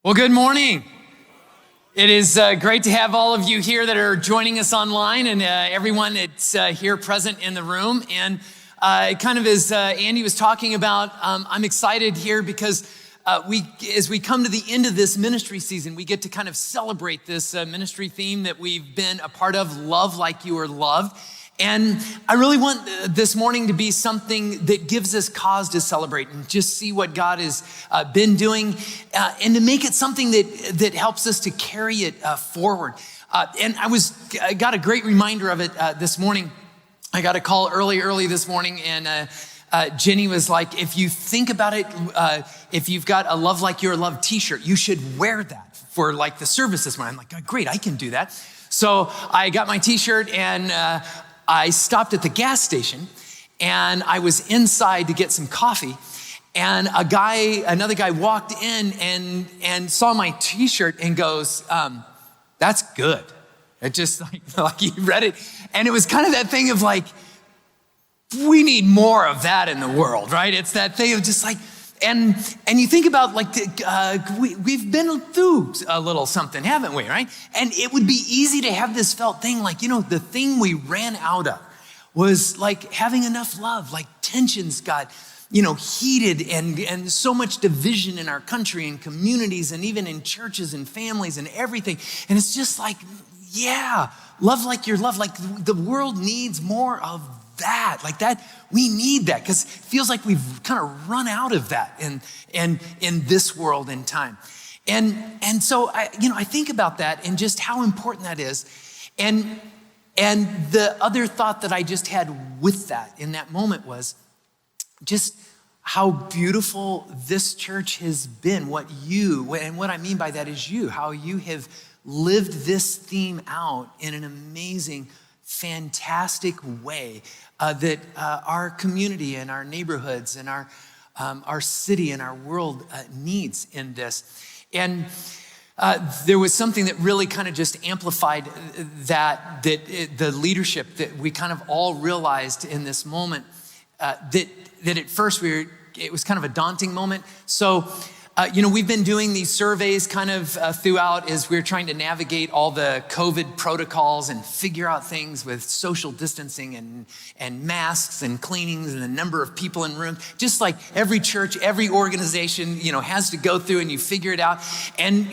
Well, good morning. It is great to have all of you here that are joining us online and everyone that's here present in the room. And kind of as Andy was talking about, I'm excited here because as we come to the end of this ministry season, we get to kind of celebrate this ministry theme that we've been a part of, Love Like You Are Loved. And I really want this morning to be something that gives us cause to celebrate and just see what God has been doing and to make it something that helps us to carry it forward. And I got a great reminder of it this morning. I got a call early this morning, and Jenny was like, if you think about it, if you've got a Love Like You're Loved t-shirt, you should wear that for like the service this morning. I'm like, great, I can do that. So I got my t-shirt and I stopped at the gas station and I was inside to get some coffee, and another guy walked in and saw my t-shirt and goes, that's good. It just like he read it. And it was kind of that thing of like, we need more of that in the world, right? It's that thing of just like, and you think about like, we've been through a little something, haven't we, right? And it would be easy to have this felt thing like, the thing we ran out of was like having enough love, like tensions got, heated and so much division in our country and communities and even in churches and families and everything. And it's just like, yeah, love like you're loved. Like the world needs more of that, like that. We need that because it feels like we've kind of run out of that in this world and time. And so I think about that and just how important that is. And the other thought that I just had with that in that moment was just how beautiful this church has been. What I mean by that is how you have lived this theme out in an amazing, fantastic way that our community and our neighborhoods and our city and our world needs in this. And there was something that really kind of just amplified the leadership that we kind of all realized in this moment, that at first it was kind of a daunting moment. So we've been doing these surveys kind of throughout as we're trying to navigate all the COVID protocols and figure out things with social distancing and masks and cleanings and the number of people in rooms. Just like every church, every organization, has to go through and you figure it out. And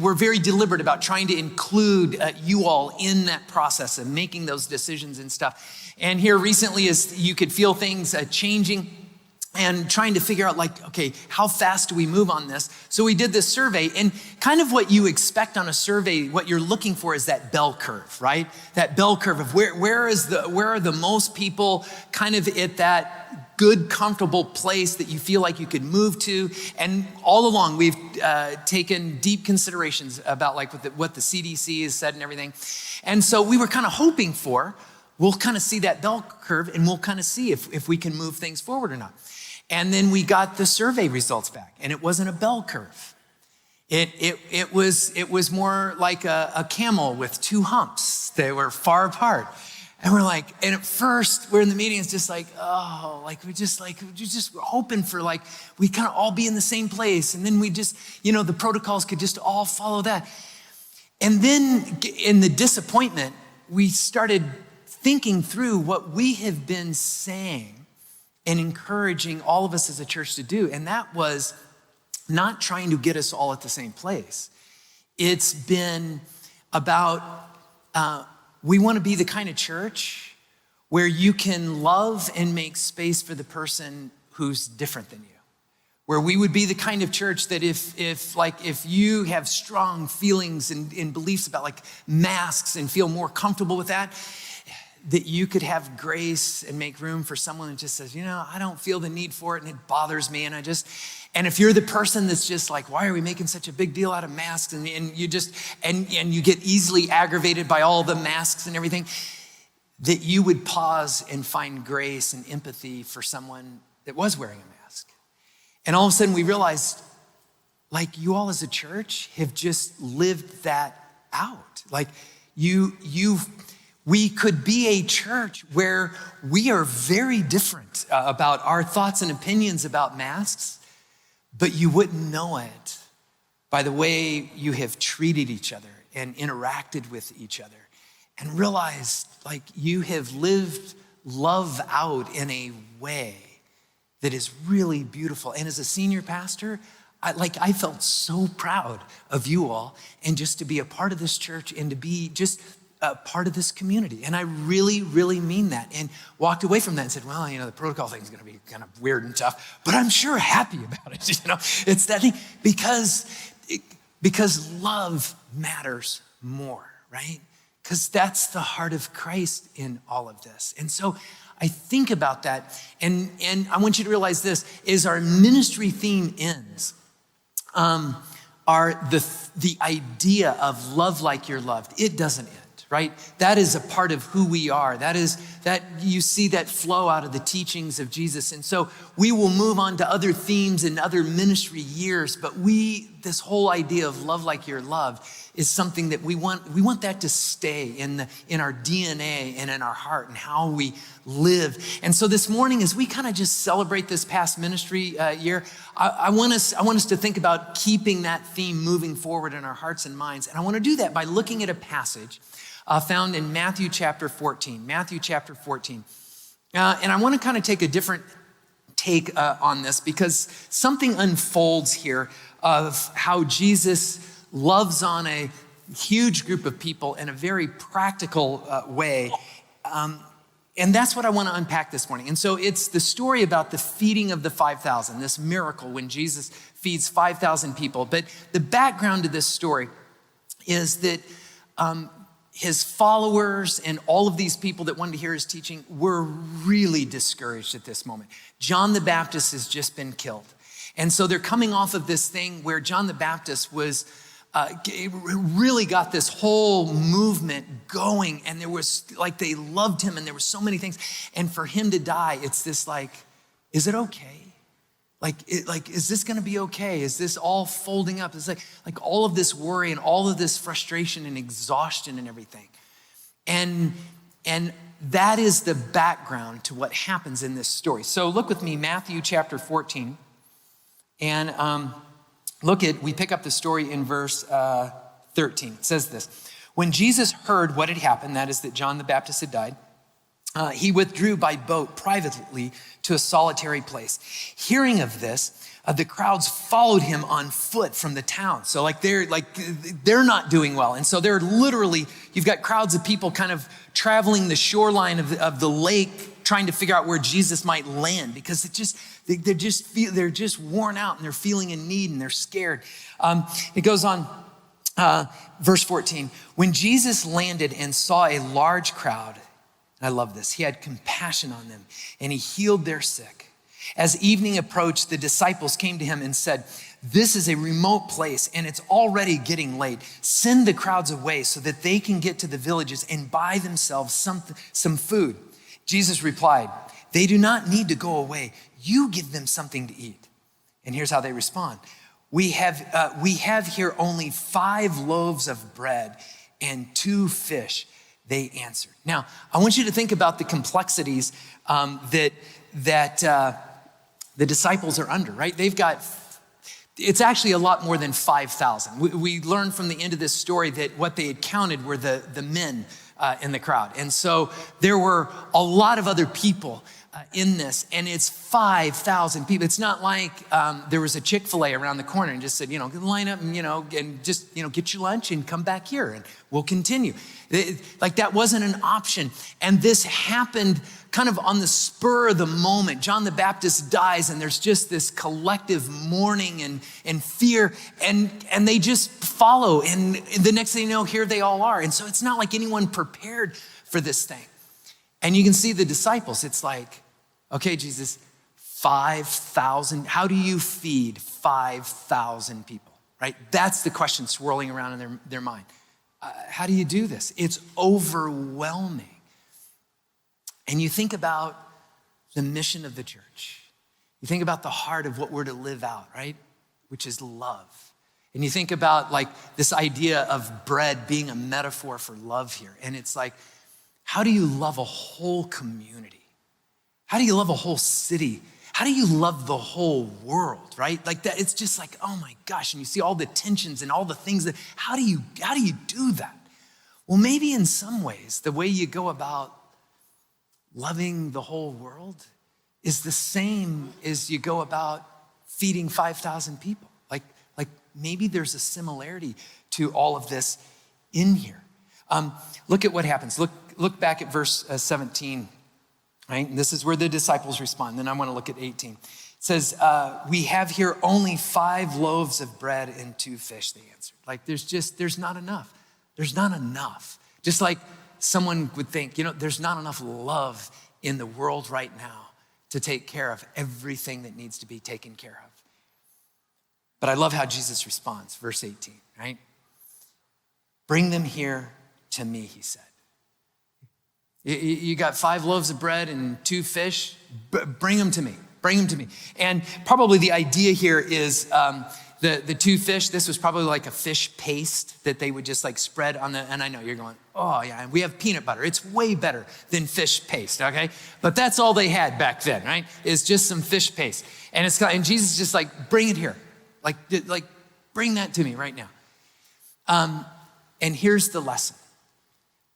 we're very deliberate about trying to include you all in that process of making those decisions and stuff. And here recently, as you could feel things changing, and trying to figure out like, okay, how fast do we move on this? So we did this survey, and kind of what you expect on a survey, what you're looking for is that bell curve, right? That bell curve of where are the most people kind of at that good, comfortable place that you feel like you could move to. And all along, we've taken deep considerations about like what the CDC has said and everything. And so we were kind of hoping we'll kind of see that bell curve and we'll kind of see if we can move things forward or not. And then we got the survey results back, and it wasn't a bell curve. It was more like a camel with two humps. They were far apart. And we're like, and at first we're in the meeting, it's just like, oh, like we're just hoping for like, we kind of all be in the same place. And then we just, the protocols could just all follow that. And then in the disappointment, we started thinking through what we have been saying and encouraging all of us as a church to do. And that was not trying to get us all at the same place. It's been about, we want to be the kind of church where you can love and make space for the person who's different than you. Where we would be the kind of church that if you have strong feelings and beliefs about like masks and feel more comfortable with that you could have grace and make room for someone that just says, I don't feel the need for it and it bothers me. And if you're the person that's just like, why are we making such a big deal out of masks? And you just, and you get easily aggravated by all the masks and everything, that you would pause and find grace and empathy for someone that was wearing a mask. And all of a sudden we realized, like you all as a church have just lived that out. Like we could be a church where we are very different about our thoughts and opinions about masks, but you wouldn't know it by the way you have treated each other and interacted with each other, and realize like you have lived love out in a way that is really beautiful. And as a senior pastor, I felt so proud of you all and just to be a part of this church and to be just a part of this community. And I really, really mean that. And walked away from that and said, well, the protocol thing is going to be kind of weird and tough, but I'm sure happy about it. It's that thing because love matters more, right? Because that's the heart of Christ in all of this. And so I think about that, and I want you to realize this, is our ministry theme ends, are the idea of love like you're loved. It doesn't end, right? That is a part of who we are. That you see that flow out of the teachings of Jesus. And so we will move on to other themes and other ministry years, but this whole idea of love like you're loved is something that we want that to stay in our DNA and in our heart and how we live. And so this morning, as we kind of just celebrate this past ministry year, I want us to think about keeping that theme moving forward in our hearts and minds. And I want to do that by looking at a passage found in Matthew chapter 14. Matthew chapter 14. And I want to kind of take a different take on this because something unfolds here of how Jesus loves on a huge group of people in a very practical way. And that's what I want to unpack this morning. And so it's the story about the feeding of the 5,000, this miracle when Jesus feeds 5,000 people. But the background to this story is that his followers and all of these people that wanted to hear his teaching were really discouraged at this moment. John the Baptist has just been killed. And so they're coming off of this thing where John the Baptist was really got this whole movement going, and there was like they loved him and there were so many things. And for him to die, it's this like, is it okay? Is this gonna be okay? Is this all folding up? It's like all of this worry and all of this frustration and exhaustion and everything. And that is the background to what happens in this story. So look with me, Matthew chapter 14. And we pick up the story in verse 13. It says this: when Jesus heard what had happened, that is that John the Baptist had died, he withdrew by boat privately to a solitary place. Hearing of this, the crowds followed him on foot from the town. So they're not doing well. And so they're literally, you've got crowds of people kind of traveling the shoreline of the lake, trying to figure out where Jesus might land because they're just worn out and they're feeling in need and they're scared. It goes on, verse 14. When Jesus landed and saw a large crowd, I love this, he had compassion on them and he healed their sick. As evening approached, the disciples came to him and said, "This is a remote place and it's already getting late. Send the crowds away so that they can get to the villages and buy themselves some food." Jesus replied, "They do not need to go away. You give them something to eat." And here's how they respond. We have here only 5 loaves of bread and 2 fish, they answered. Now, I want you to think about the complexities that the disciples are under, right? It's actually a lot more than 5,000. We learned from the end of this story that what they had counted were the men in the crowd. And so there were a lot of other people in this, and it's 5,000 people. It's not like there was a Chick-fil-A around the corner and just said, line up and just, get your lunch and come back here and we'll continue. That wasn't an option. And this happened kind of on the spur of the moment. John the Baptist dies and there's just this collective mourning and fear and they just follow. And the next thing you know, here they all are. And so it's not like anyone prepared for this thing. And you can see the disciples. It's like, okay, Jesus, 5,000. How do you feed 5,000 people, right? That's the question swirling around in their mind. How do you do this? It's overwhelming. And you think about the mission of the church. You think about the heart of what we're to live out, right? Which is love. And you think about this idea of bread being a metaphor for love here. And it's like, how do you love a whole community? How do you love a whole city? How do you love the whole world, right? Like that, it's just like, oh my gosh, and you see all the tensions and all the things that, how do you do that? Well, maybe in some ways, the way you go about loving the whole world is the same as you go about feeding 5,000 people. Like maybe there's a similarity to all of this in here. Look at what happens. Look back at verse 17, right? And this is where the disciples respond. Then I want to look at 18. It says, we have here only 5 loaves of bread and 2 fish, they answered. Like there's not enough. There's not enough. Just like someone would think, there's not enough love in the world right now to take care of everything that needs to be taken care of. But I love how Jesus responds, verse 18, right? Bring them here to me, he said. You got 5 loaves of bread and 2 fish, bring them to me, bring them to me. And probably the idea here is the 2 fish, this was probably like a fish paste that they would just like spread on and I know you're going, oh yeah, and we have peanut butter. It's way better than fish paste, okay? But that's all they had back then, right? Is just some fish paste. And Jesus is just like, bring it here. Like bring that to me right now. And here's the lesson.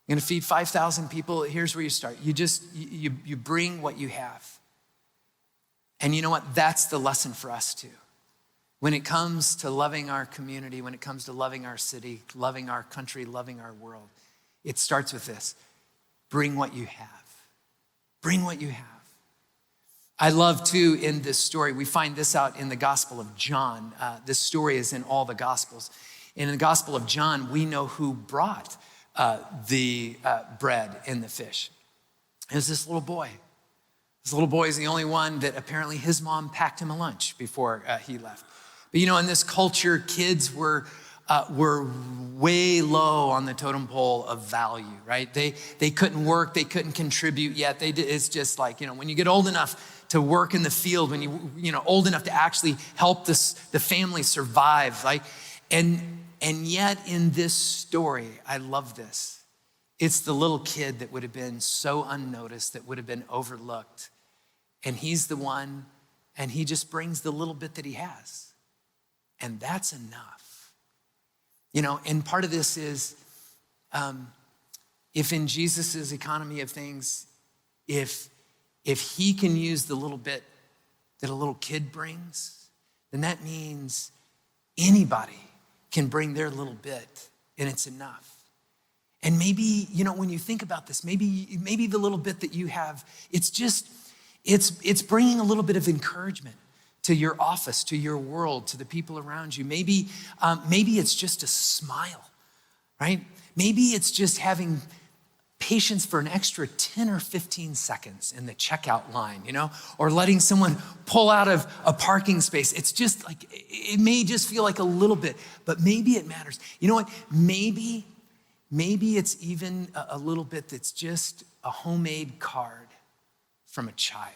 You're gonna feed 5,000 people. Here's where you start. You bring what you have. And you know what? That's the lesson for us too. When it comes to loving our community, when it comes to loving our city, loving our country, loving our world, it starts with this. Bring what you have. Bring what you have. I love too in this story, we find this out in the Gospel of John. This story is in all the Gospels. In the Gospel of John, we know who brought the bread and the fish. It was this little boy. This little boy is the only one that apparently his mom packed him a lunch before he left. But in this culture, kids were way low on the totem pole of value, right? They couldn't work, they couldn't contribute yet. It's just like, when you get old enough to work in the field, when you old enough to actually help the family survive, like, and yet in this story, I love this. It's the little kid that would have been so unnoticed, that would have been overlooked. And he's the one, and he just brings the little bit that he has. And that's enough. And part of this is, if in Jesus's economy of things, if he can use the little bit that a little kid brings, then that means anybody can bring their little bit and it's enough. And maybe, when you think about this, maybe the little bit that you have, it's bringing a little bit of encouragement to your office, to your world, to the people around you. Maybe it's just a smile, right? Maybe it's just having patience for an extra 10 or 15 seconds in the checkout line, or letting someone pull out of a parking space. It's just like, it may just feel like a little bit, but maybe it matters. You know what? Maybe it's even a little bit that's just a homemade card from a child.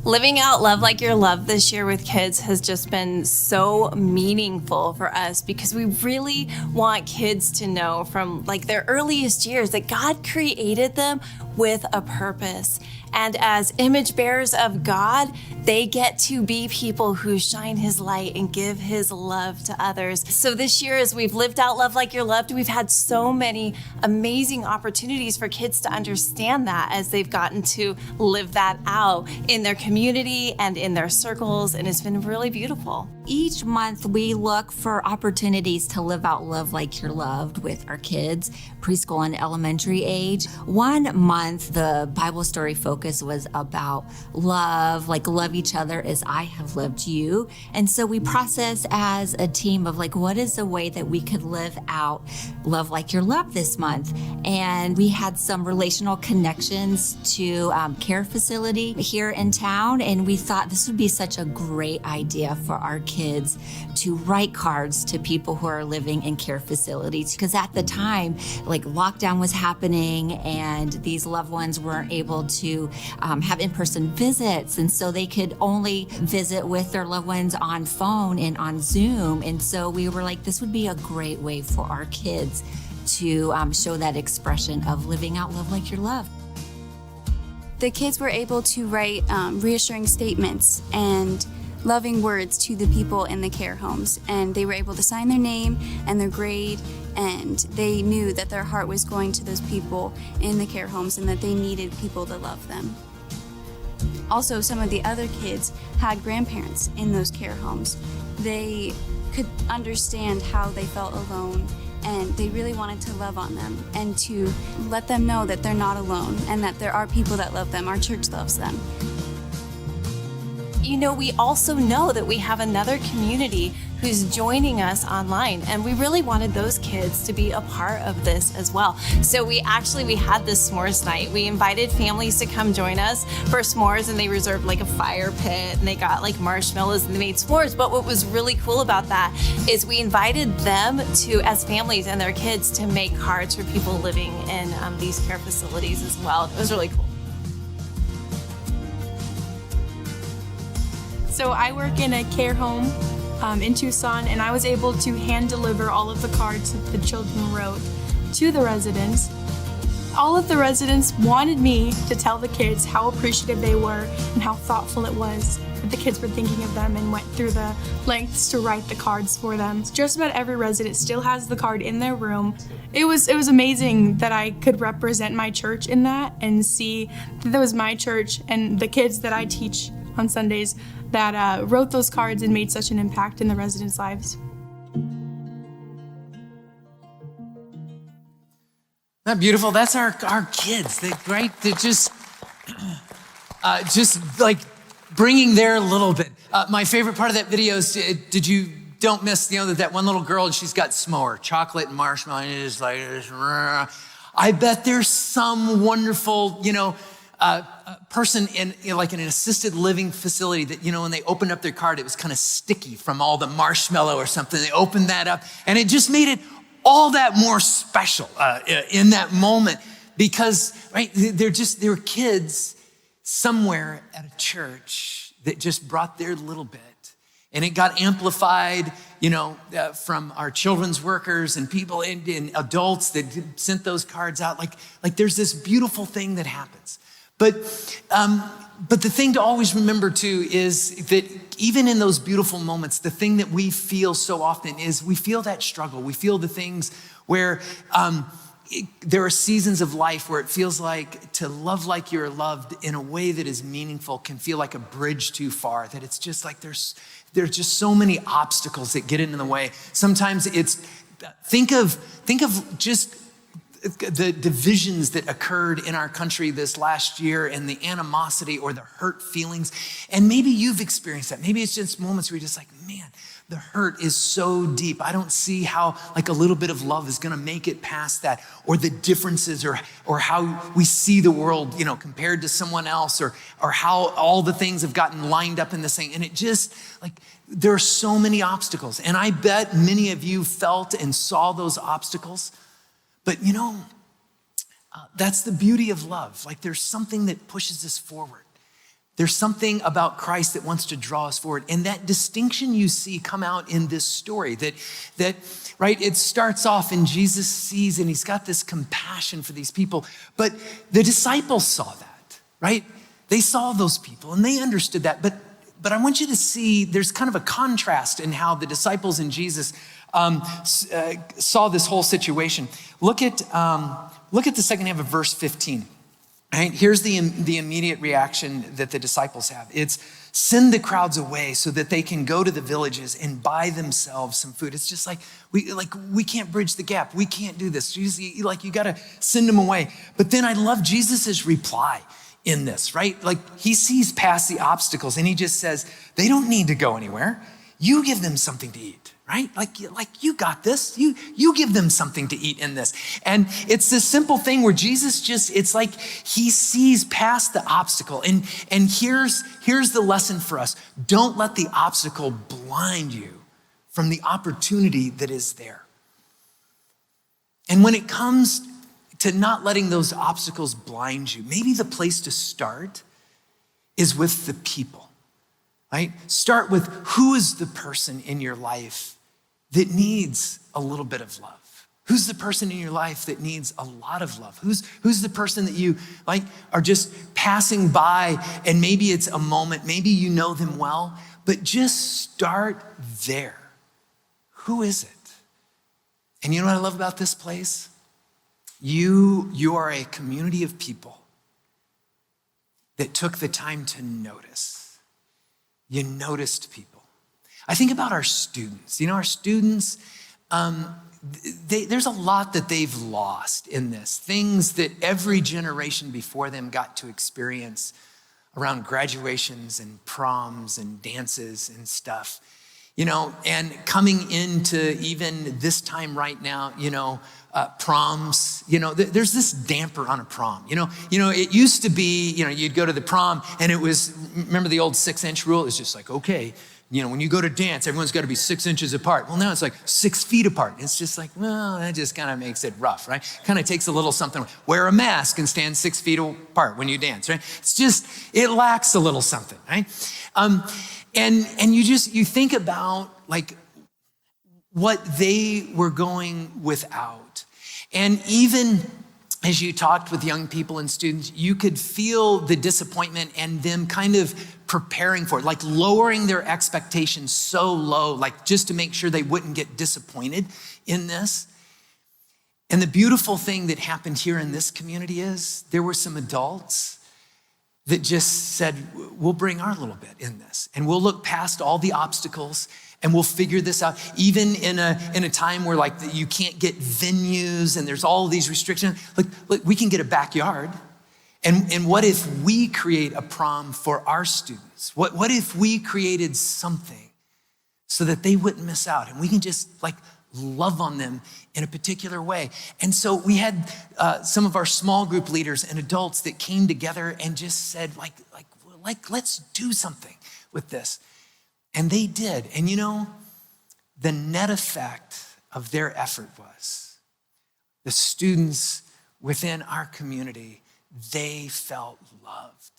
Living out Love Like You're Loved this year with kids has just been so meaningful for us because we really want kids to know from their earliest years that God created them with a purpose. And as image bearers of God, they get to be people who shine his light and give his love to others. So this year, as we've lived out Love Like You're Loved, we've had so many amazing opportunities for kids to understand that as they've gotten to live that out in their community and in their circles. And it's been really beautiful. Each month, we look for opportunities to live out Love Like You're Loved with our kids, preschool and elementary age. One month, the Bible story focus was about love, love each other as I have loved you. And so we process as a team of what is the way that we could live out Love Like You're Loved this month? And we had some relational connections to care facility here in town. And we thought this would be such a great idea for our kids to write cards to people who are living in care facilities. Because at the time, lockdown was happening and these loved ones weren't able to have in-person visits. And so they could only visit with their loved ones on phone and on Zoom. And so we were this would be a great way for our kids to show that expression of living out love like you're loved. The kids were able to write reassuring statements and loving words to the people in the care homes, and they were able to sign their name and their grade, and they knew that their heart was going to those people in the care homes and that they needed people to love them. Also, some of the other kids had grandparents in those care homes. They could understand how they felt alone, and they really wanted to love on them and to let them know that they're not alone and that there are people that love them. Our church loves them. You know, we also know that we have another community who's joining us online, and we really wanted those kids to be a part of this as well. So we had this s'mores night. We invited families to come join us for s'mores, and they reserved like a fire pit, and they got like marshmallows, and they made s'mores. But what was really cool about that is we invited them to, as families and their kids, to make cards for people living in these care facilities as well. It was really cool. So I work in a care home in Tucson, and I was able to hand deliver all of the cards that the children wrote to the residents. All of the residents wanted me to tell the kids how appreciative they were and how thoughtful it was that the kids were thinking of them, and went through the lengths to write the cards for them. Just about every resident still has the card in their room. It was amazing that I could represent my church in that and see that was my church and the kids that I teach on Sundays that wrote those cards and made such an impact in the residents' lives. Isn't that beautiful? That's our kids, right? They're just like bringing their little bit. My favorite part of that video is, don't miss, that one little girl, and she's got s'more, chocolate and marshmallow, and it is like, I bet there's some wonderful, person in like in an assisted living facility that, when they opened up their card, it was kind of sticky from all the marshmallow or something. They opened that up, and it just made it all that more special in that moment, because, right, they were kids somewhere at a church that just brought their little bit. And it got amplified, from our children's workers and people and adults that sent those cards out. Like there's this beautiful thing that happens. But the thing to always remember too is that even in those beautiful moments, the thing that we feel so often is we feel that struggle. We feel the things where there are seasons of life where it feels like to love like you're loved in a way that is meaningful can feel like a bridge too far, that it's just like there's just so many obstacles that get in the way. Sometimes it's, think of just the divisions that occurred in our country this last year, and the animosity or the hurt feelings. And maybe you've experienced that. Maybe it's just moments where you're just like, man, the hurt is so deep. I don't see how like a little bit of love is gonna make it past that, or the differences or how we see the world, compared to someone else, or how all the things have gotten lined up in this thing. And it just like, there are so many obstacles. And I bet many of you felt and saw those obstacles. But that's the beauty of love. Like there's something that pushes us forward. There's something about Christ that wants to draw us forward. And that distinction you see come out in this story that right, it starts off and Jesus sees and he's got this compassion for these people. But the disciples saw that, right? They saw those people and they understood that. But I want you to see there's kind of a contrast in how the disciples and Jesus saw this whole situation. Look at the second half of verse 15. Right? Here's the immediate reaction that the disciples have. It's send the crowds away so that they can go to the villages and buy themselves some food. It's just like we can't bridge the gap. We can't do this. Jesus, you got to send them away. But then I love Jesus's reply in this, right? Like he sees past the obstacles and he just says, they don't need to go anywhere. You give them something to eat. Right? Like you got this. You give them something to eat in this. And it's this simple thing where Jesus it's like he sees past the obstacle. And here's the lesson for us. Don't let the obstacle blind you from the opportunity that is there. And when it comes to not letting those obstacles blind you, maybe the place to start is with the people. Right? Start with who is the person in your life that needs a little bit of love, Who's the person in your life that needs a lot of love? Who's the person that you like are just passing by, and maybe it's a moment, maybe you know them well, but just start there. Who is it? And you know what I love about this place? You are a community of people that took the time to notice. You noticed people. I think about our students. You know, our students, there's a lot that they've lost in this. Things that every generation before them got to experience around graduations and proms and dances and stuff. You know, and coming into even this time right now, you know, proms, you know, there's this damper on a prom. You know, it used to be, you know, you'd go to the prom and it was, remember the old 6-inch rule? It's just like, okay, you know, when you go to dance, everyone's got to be 6 inches apart. Well, now it's like 6 feet apart. It's just like, well, that just kind of makes it rough, right? Kind of takes a little something. Wear a mask and stand 6 feet apart when you dance, right? It's just, it lacks a little something, right? And you think about like what they were going without. And even as you talked with young people and students, you could feel the disappointment and them kind of preparing for it, like lowering their expectations so low, like just to make sure they wouldn't get disappointed in this. And the beautiful thing that happened here in this community is there were some adults that just said, we'll bring our little bit in this and we'll look past all the obstacles and we'll figure this out. Even in a time where like you can't get venues and there's all these restrictions, like we can get a backyard. And what if we create a prom for our students? What if we created something so that they wouldn't miss out and we can just like love on them in a particular way? And so we had some of our small group leaders and adults that came together and just said like let's do something with this. And they did. And you know, the net effect of their effort was the students within our community, they felt loved.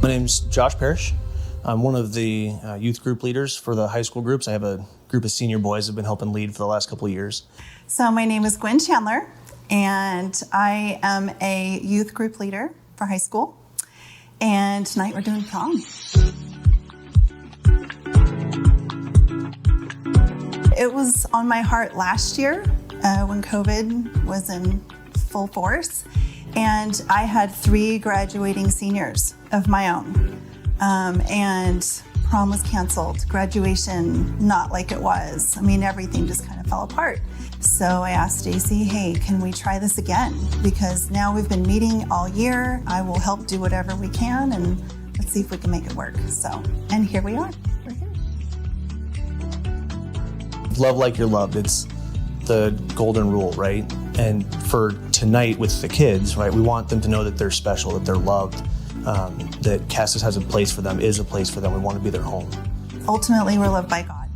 My name's Josh Parrish. I'm one of the youth group leaders for the high school groups. I have a group of senior boys I've been helping lead for the last couple of years. So my name is Gwen Chandler, and I am a youth group leader for high school. And tonight we're doing prom. It was on my heart last year when COVID was in full force. And I had 3 graduating seniors of my own. And prom was canceled, graduation not like it was. I mean, everything just kind of fell apart. So I asked Stacy, hey, can we try this again? Because now we've been meeting all year. I will help do whatever we can, and let's see if we can make it work. So, and here we are. We're here. Love like you're loved. It's the golden rule, right? And for tonight with the kids, right, we want them to know that they're special, that they're loved, that Cassis has a place for them, is a place for them. We want to be their home. Ultimately, we're loved by God.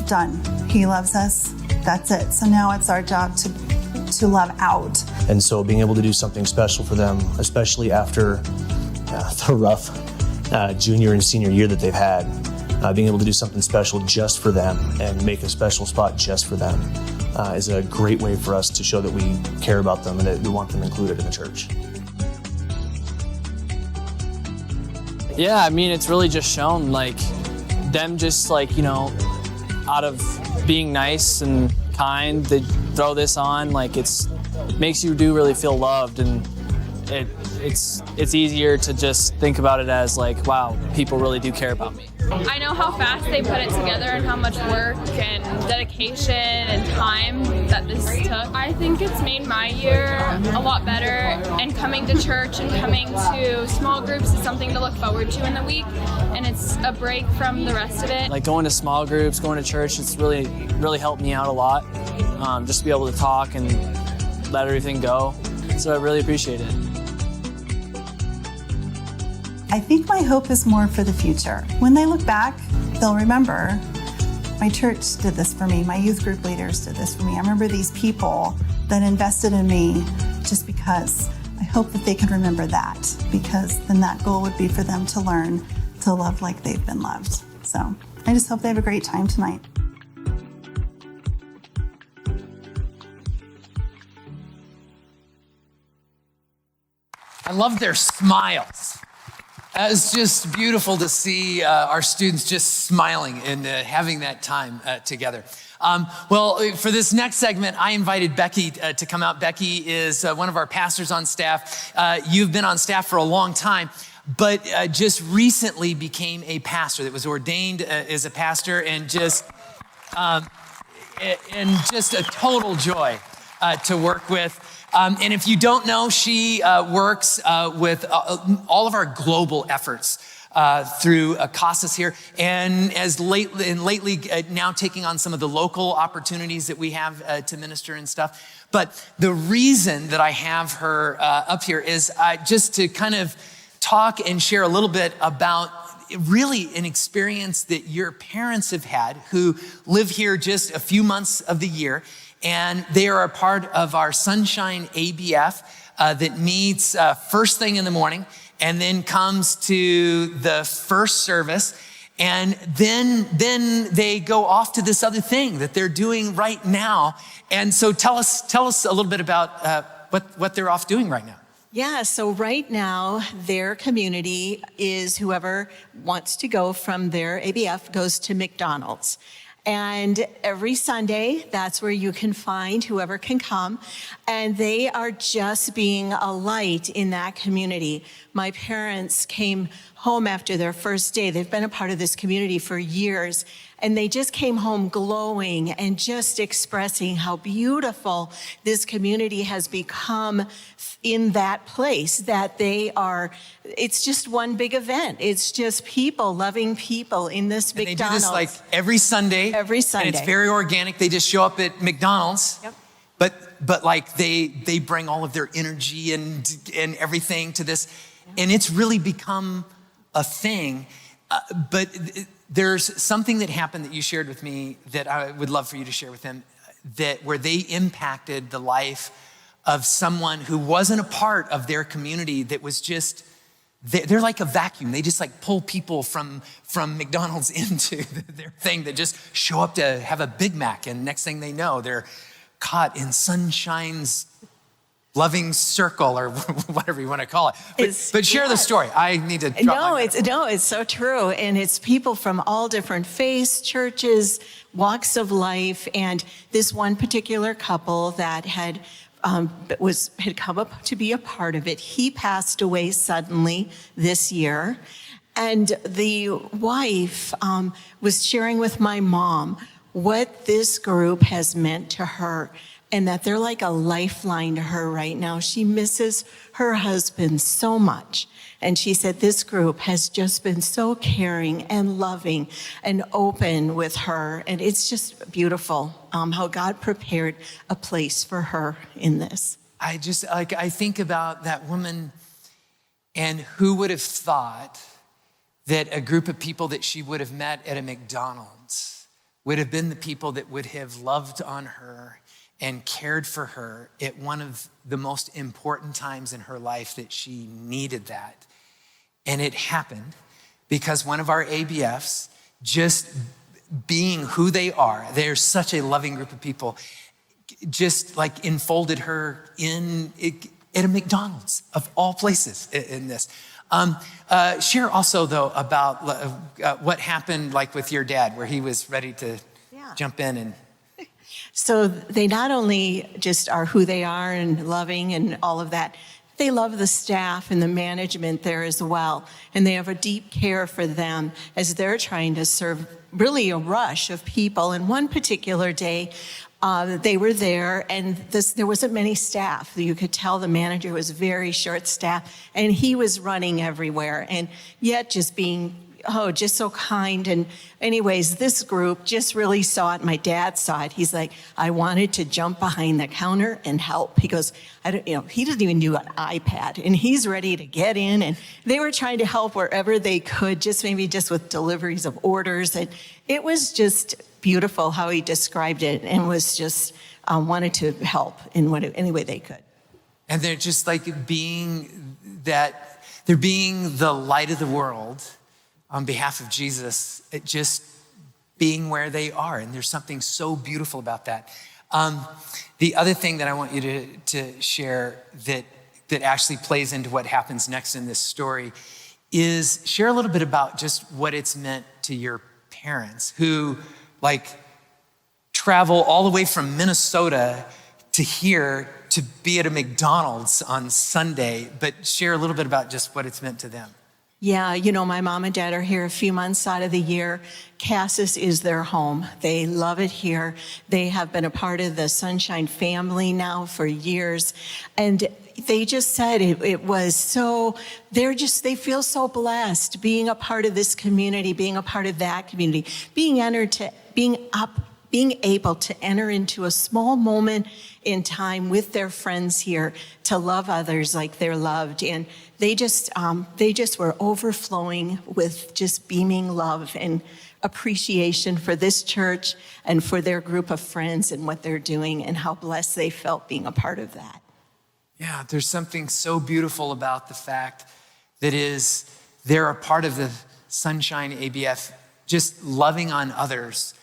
Done. He loves us. That's it. So now it's our job to love out. And so being able to do something special for them, especially after the rough junior and senior year that they've had, being able to do something special just for them and make a special spot just for them is a great way for us to show that we care about them and that we want them included in the church. Yeah, I mean, it's really just shown like them just like, you know, out of being nice and kind, they throw this on, like it's makes you do really feel loved, and it's easier to just think about it as like, wow, people really do care about me. I know how fast they put it together and how much work and dedication and time that this took. I think it's made my year a lot better, and coming to church and coming to small groups is something to look forward to in the week, and it's a break from the rest of it. Like going to small groups, going to church, it's really helped me out a lot, just to be able to talk and let everything go. So I really appreciate it. I think my hope is more for the future. When they look back, they'll remember my church did this for me, my youth group leaders did this for me. I remember these people that invested in me just because I hope that they can remember that, because then that goal would be for them to learn to love like they've been loved. So I just hope they have a great time tonight. I love their smiles. It's just beautiful to see our students just smiling and having that time together. Well, for this next segment, I invited Becky to come out. Becky is one of our pastors on staff. You've been on staff for a long time, but just recently became a pastor that was ordained as a pastor, and just a total joy to work with. And if you don't know, she works with all of our global efforts through CASAS here, and lately now taking on some of the local opportunities that we have to minister and stuff. But the reason that I have her up here is just to kind of talk and share a little bit about really an experience that your parents have had, who live here just a few months of the year. And they are a part of our Sunshine ABF that meets first thing in the morning, and then comes to the first service. And then they go off to this other thing that they're doing right now. And so tell us a little bit about what they're off doing right now. Yeah, so right now, their community is whoever wants to go from their ABF goes to McDonald's. And every Sunday, that's where you can find whoever can come. And they are just being a light in that community. My parents came home after their first day. They've been a part of this community for years. And they just came home glowing and just expressing how beautiful this community has become in that place, that they are, it's just one big event. It's just people loving people in this and McDonald's. They do this like every Sunday. Every Sunday. And it's very organic. They just show up at McDonald's. Yep. But like they bring all of their energy and everything to this. And it's really become a thing. But there's something that happened that you shared with me that I would love for you to share with them, that where they impacted the life of someone who wasn't a part of their community, that was just, they're like a vacuum. They just like pull people from McDonald's into their thing, that just show up to have a Big Mac, and next thing they know, they're caught in Sunshine's loving circle, or whatever you want to call it. But share the story. I need to drop it's so true. And it's people from all different faiths, churches, walks of life. And this one particular couple that had come up to be a part of it, he passed away suddenly this year. And the wife was sharing with my mom what this group has meant to her, and that they're like a lifeline to her right now. She misses her husband so much. And she said this group has just been so caring and loving and open with her. And it's just beautiful how God prepared a place for her in this. I think about that woman, and who would have thought that a group of people that she would have met at a McDonald's would have been the people that would have loved on her and cared for her at one of the most important times in her life that she needed that. And it happened because one of our ABFs, just being who they are, they're such a loving group of people, just like enfolded her at a McDonald's of all places in this. Share also though about what happened like with your dad, where he was ready to jump in and. So they not only just are who they are and loving and all of that, they love the staff and the management there as well. And they have a deep care for them as they're trying to serve really a rush of people. And one particular day, they were there, and there wasn't many staff. You could tell the manager was very short-staffed, and he was running everywhere, and yet just being just so kind. And anyways, this group just really saw it. My dad saw it. He's like, I wanted to jump behind the counter and help. He goes, he doesn't even do an iPad, and he's ready to get in. And they were trying to help wherever they could, maybe just with deliveries of orders. And it was just beautiful how he described it, and was just wanted to help in any way they could. And they're just like being the light of the world on behalf of Jesus, just being where they are. And there's something so beautiful about that. The other thing that I want you to share that actually plays into what happens next in this story is share a little bit about just what it's meant to your parents who like travel all the way from Minnesota to here to be at a McDonald's on Sunday, but share a little bit about just what it's meant to them. Yeah, my mom and dad are here a few months out of the year. Cassis is their home. They love it here. They have been a part of the Sunshine family now for years. And they just said it was so, they feel so blessed being a part of this community, being a part of that community, being able to enter into a small moment in time with their friends here to love others like they're loved. And they just were overflowing with just beaming love and appreciation for this church and for their group of friends and what they're doing and how blessed they felt being a part of that. Yeah, there's something so beautiful about the fact that they're a part of the Sunshine ABF, just loving on others.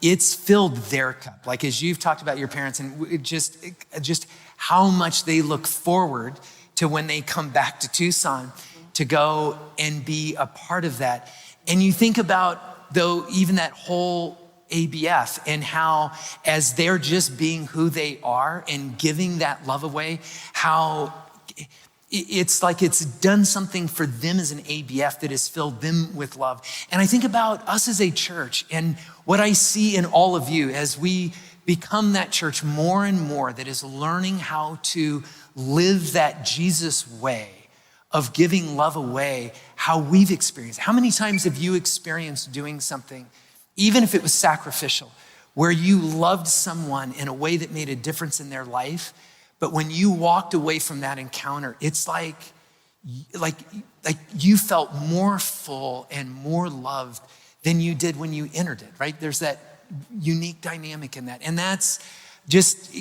It's filled their cup. Like as you've talked about your parents and just how much they look forward to when they come back to Tucson to go and be a part of that. And you think about though, even that whole ABF and how as they're just being who they are and giving that love away, how it's like it's done something for them as an ABF that has filled them with love. And I think about us as a church and what I see in all of you as we become that church more and more that is learning how to live that Jesus way of giving love away, how we've experienced. How many times have you experienced doing something, even if it was sacrificial, where you loved someone in a way that made a difference in their life, but when you walked away from that encounter, it's like you felt more full and more loved than you did when you entered it, right? There's that unique dynamic in that. And that's just,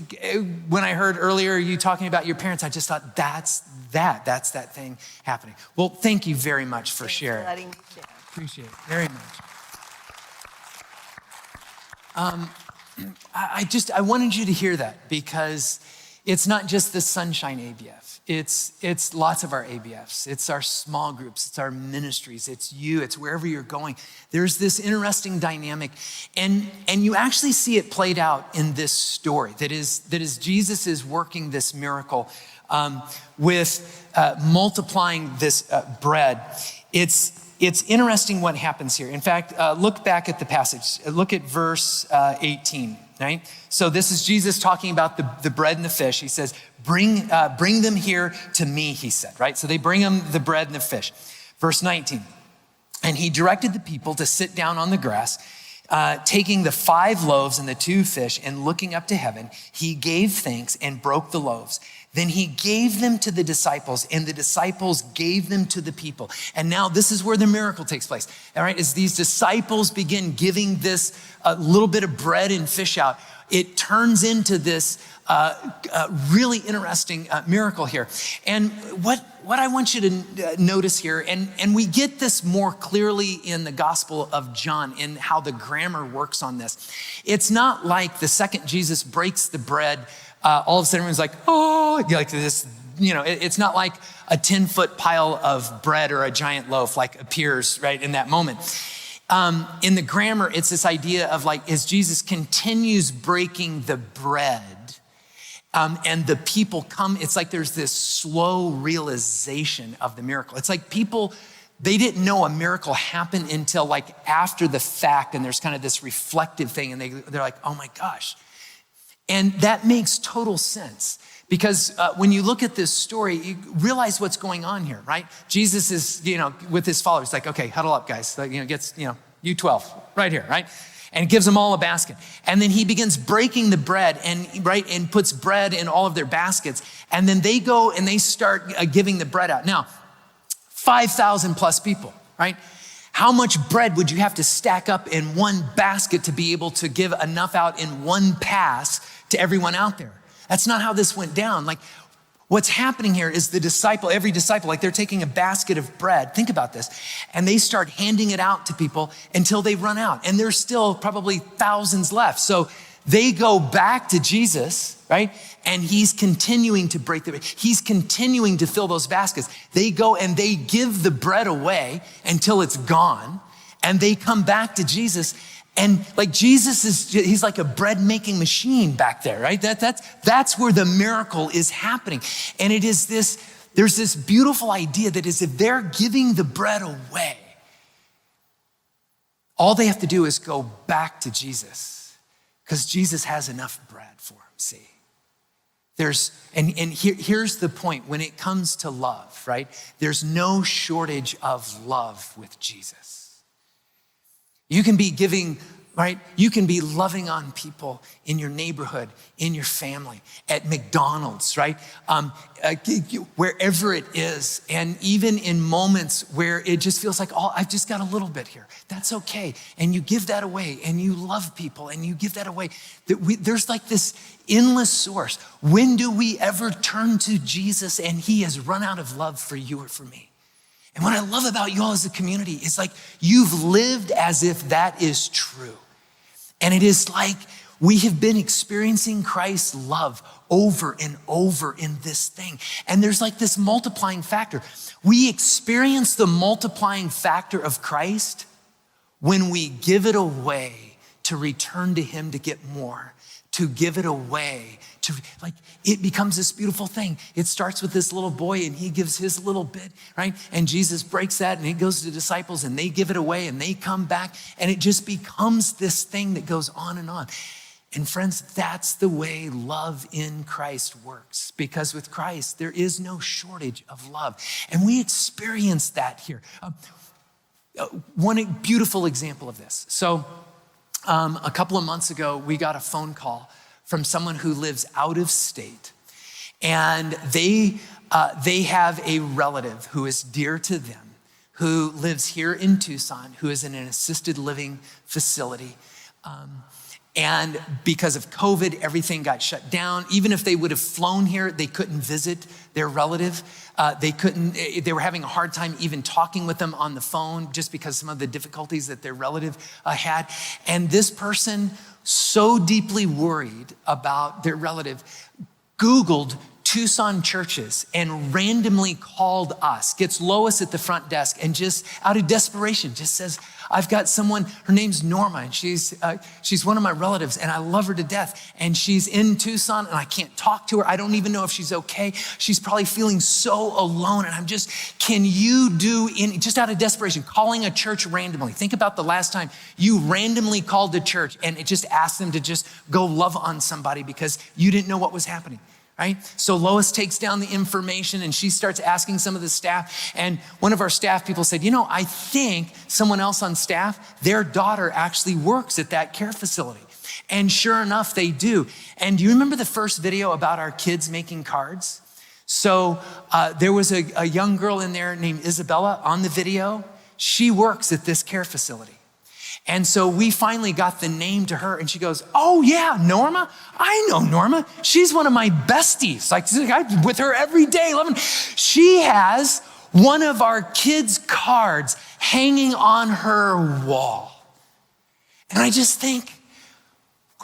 when I heard earlier you talking about your parents, I just thought that's that thing happening. Well, thank you very much for sharing. For letting me share. Appreciate it very much. I wanted you to hear that because it's not just the Sunshine ABF. It's lots of our ABFs. It's our small groups. It's our ministries. It's you. It's wherever you're going. There's this interesting dynamic, and you actually see it played out in this story. That is Jesus is working this miracle with multiplying this bread. It's interesting what happens here. In fact, look back at the passage. Look at verse 18. Right? So this is Jesus talking about the bread and the fish. He says, bring them here to me, he said, right? So they bring him the bread and the fish. Verse 19, and he directed the people to sit down on the grass, taking the 5 loaves and the 2 fish and looking up to heaven, he gave thanks and broke the loaves. Then he gave them to the disciples and the disciples gave them to the people. And now this is where the miracle takes place. All right, as these disciples begin giving this little bit of bread and fish out, it turns into this really interesting miracle here. And what I want you to notice here, and we get this more clearly in the Gospel of John in how the grammar works on this. It's not like the second Jesus breaks the bread, all of a sudden everyone's like, oh, like this, it's not like a 10-foot pile of bread or a giant loaf like appears right in that moment. In the grammar, it's this idea of like, as Jesus continues breaking the bread, and the people come, it's like there's this slow realization of the miracle. It's like people, they didn't know a miracle happened until like after the fact, and there's kind of this reflective thing, and they're like, oh my gosh. And that makes total sense because when you look at this story, you realize what's going on here, right? Jesus is, with his followers, like, okay, huddle up, guys. Gets, you 12 right here, right? And gives them all a basket. And then he begins breaking the bread and puts bread in all of their baskets. And then they go and they start giving the bread out. Now, 5,000 plus people, right? How much bread would you have to stack up in one basket to be able to give enough out in one pass to everyone out there? That's not how this went down. Like, what's happening here is every disciple, like they're taking a basket of bread. Think about this. And they start handing it out to people until they run out. And there's still probably thousands left. So they go back to Jesus, right? And he's continuing to break he's continuing to fill those baskets. They go and they give the bread away until it's gone. And they come back to Jesus. And like he's like a bread making machine back there, right? That's where the miracle is happening. And there's this beautiful idea that is if they're giving the bread away, all they have to do is go back to Jesus because Jesus has enough bread for them, see? Here's the point when it comes to love, right? There's no shortage of love with Jesus. You can be giving, right? You can be loving on people in your neighborhood, in your family, at McDonald's, right? Wherever it is. And even in moments where it just feels like, I've just got a little bit here. That's okay. And you give that away and you love people and you give that away. There's like this endless source. When do we ever turn to Jesus and he has run out of love for you or for me? And what I love about you all as a community is like you've lived as if that is true. And it is like we have been experiencing Christ's love over and over in this thing. And there's like this multiplying factor. We experience the multiplying factor of Christ when we give it away to return to him to get more, to give it away, it becomes this beautiful thing. It starts with this little boy and he gives his little bit, right? And Jesus breaks that and it goes to the disciples and they give it away and they come back and it just becomes this thing that goes on and on. And friends, that's the way love in Christ works, because with Christ, there is no shortage of love. And we experience that here. One beautiful example of this. So a couple of months ago, we got a phone call from someone who lives out of state. And they have a relative who is dear to them, who lives here in Tucson, who is in an assisted living facility. And because of COVID, everything got shut down. Even if they would have flown here, they couldn't visit their relative. They were having a hard time even talking with them on the phone just because some of the difficulties that their relative had. And this person, so deeply worried about their relative, Googled Tucson churches and randomly called us, gets Lois at the front desk and just out of desperation just says, I've got someone, her name's Norma, and she's one of my relatives and I love her to death. And she's in Tucson and I can't talk to her. I don't even know if she's okay. She's probably feeling so alone. And can you do just out of desperation, calling a church randomly. Think about the last time you randomly called a church and it just asked them to just go love on somebody because you didn't know what was happening. Right? So Lois takes down the information and she starts asking some of the staff. And one of our staff people said, I think someone else on staff, their daughter actually works at that care facility. And sure enough, they do. And do you remember the first video about our kids making cards? So there was a young girl in there named Isabella on the video. She works at this care facility. And so we finally got the name to her and she goes, oh yeah, Norma? I know Norma. She's one of my besties. Like I'm with her every day. She has one of our kids' cards hanging on her wall. And I just think,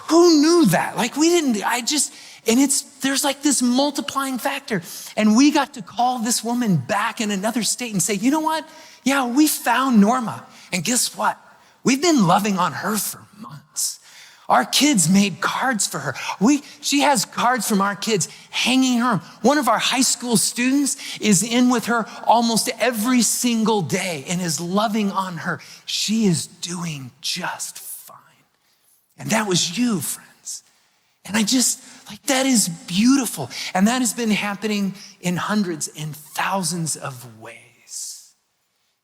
who knew that? Like there's like this multiplying factor. And we got to call this woman back in another state and say, you know what? Yeah, we found Norma. And guess what? We've been loving on her for months. Our kids made cards for her. She has cards from our kids hanging her. One of our high school students is in with her almost every single day and is loving on her. She is doing just fine. And that was you, friends. And that is beautiful. And that has been happening in hundreds and thousands of ways.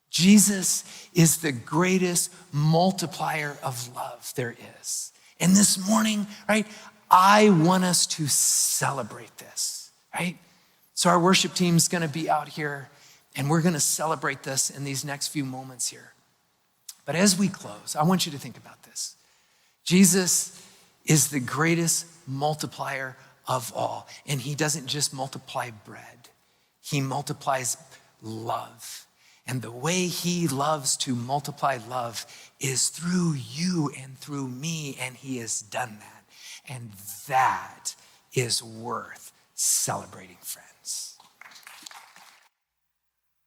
Jesus is the greatest multiplier of love there is. And this morning, right, I want us to celebrate this, right? So our worship team is going to be out here and we're going to celebrate this in these next few moments here. But as we close, I want you to think about this. Jesus is the greatest multiplier of all. And he doesn't just multiply bread, he multiplies love. And the way he loves to multiply love is through you and through me, and he has done that. And that is worth celebrating, friends.